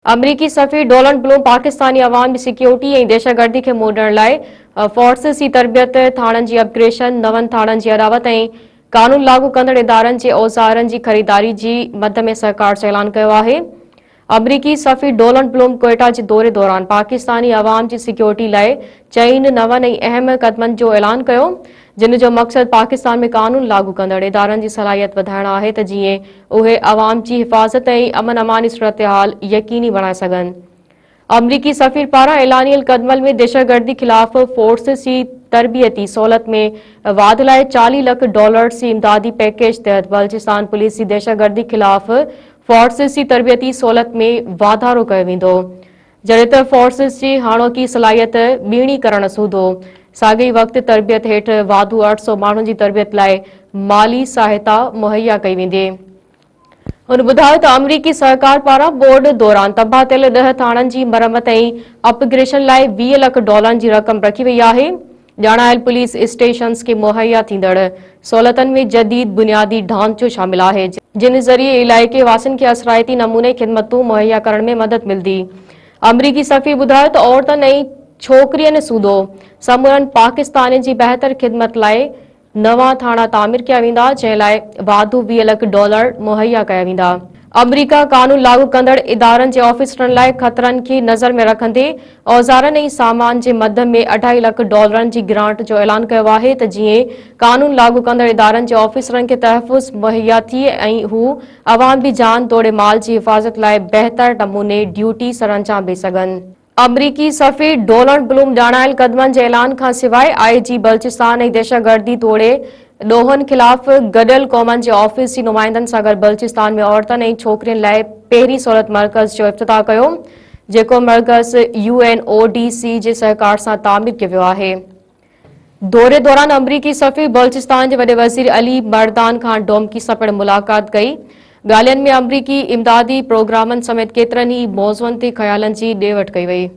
अमरीकी सफ़ीर Donald Bloom Pakistani अवाम जी security ऐं दहशतगर्दी खे मोड़ण लाइ फोर्सिस जी तरबियत, थाणनि जी अपग्रेशन, नवनि थाणनि जी अदावत ऐं कानून लागू कंदड़ इदारनि जे औज़ारनि जी ख़रीदारी जी मद में सहकार जो ऐलान कयो आहे। अमरीकी सफ़ीर डोनाल्ड ब्लूम कोयटा जे दौरे दौरान पाकिस्तानी अवाम जी सिक्योरिटी लाइ चइनि नवनि ऐं अहम क़दमनि जो ऐलान कयो, जिन जो मक़सद पाकिस्तान में कानून लागू कंदड़ इदारनि जी सलाहियत वधाइण आहे त जीअं उहे अवाम जी हिफ़ाज़त ऐं अमन अमानी सूरतहाल यकीनी बणाए सघनि। अमरीकी सफ़ीर पारां ऐलानियल क़दमनि में दहशतगर्दी ख़िलाफ़ फोर्सिस जी तरबियती सहूलत में वाध लाइ $40 लख जी इमदादी पैकेज तहत बलूचिस्तान पुलिस जी दहशतगर्दी ख़िलाफ़ फोर्सिस जी तरबियती सहूलत में वाधारो कयो वेंदो, जॾहिं त फोर्सिस जी हाणोकी सलाहियत ॿीणी करणु सूदो। साॻिए वक़्तु तरबियत हेठि वाधू 800 माण्हुनि जी तरबियत लाइ माली सहायता मुहैया कई वेंदी। हुन ॿुधायो त अमरीकी सरकार पारां बोर्ड दौरान तबाह थियल 10 थाणनि जी मरम्मत ऐं अपग्रेशन लाइ $20 लख जी रक़म रखी वई आहे। ॼाणायल पुलिस स्टेशन्स खे मुहैया थींदड़ सहूलतनि में जदीद बुनियादी ढांचो शामिल आहे, जिन ज़रिए इलाइक़े वासियुनि खे असराइती नमूने ख़िदमतूं मुहैया करण में मदद मिलंदी। अमरीकी सफ़ीर ॿुधायो त औरतुनि ऐं छोकिरियुनि सूदो समूरनि पाकिस्तान जी बहितर ख़िदमत लाइ नवां थाणा तामीर कया वेंदा, जंहिं लाइ वाधू $20 लख मुहैया कया वेंदा। अमरीका कानून लागू कंदड़ इदारनि जे ऑफिसरनि लाइ ख़तरनि खे नज़र में रखंदे औज़ारनि ऐं सामान जे मद में $2.5 लख जी ग्रांट जो ऐलान कयो आहे त जीअं कानून लागू कंदड़ इदारनि जे ऑफिसरनि खे तहफ़ुज़ मुहैया थिए ऐं हू अवाम जी जान तोड़े माल जी हिफ़ाज़त लाइ बहितर नमूने ड्यूटी सरअंजाम ॾेई सघनि। अमरीकी सफ़ीर डोनाल्ड ब्लूम ॼाणायल क़दमनि जे ऐलान खां सवाइ IG बलूचिस्तान ऐं दहशतगर्दी तोड़े ॾोहनि ख़िलाफ़ गॾियल क़ौमनि जे ऑफिस जी नुमाइंदनि सां गॾु बलूचिस्तान में औरतुनि ऐं छोकिरियुनि लाइ पहिरीं सहूलियत मर्कज़ जो इफ़्तिताह कयो, जेको मर्कज़ UNODC जे सहकार सां तामीर कयो वियो आहे। दौरे दौरान अमरीकी सफ़ीर बलूचिस्तान जे वॾे वज़ीर अली मर्दान खान डोमकी सां पिणु मुलाक़ात कई। ॻाल्हियुनि में अमरीकी इमदादी प्रोग्रामनि समेत केतिरनि ई मौज़ुअनि ते ख़्यालनि जी ॾे वठि कई वई।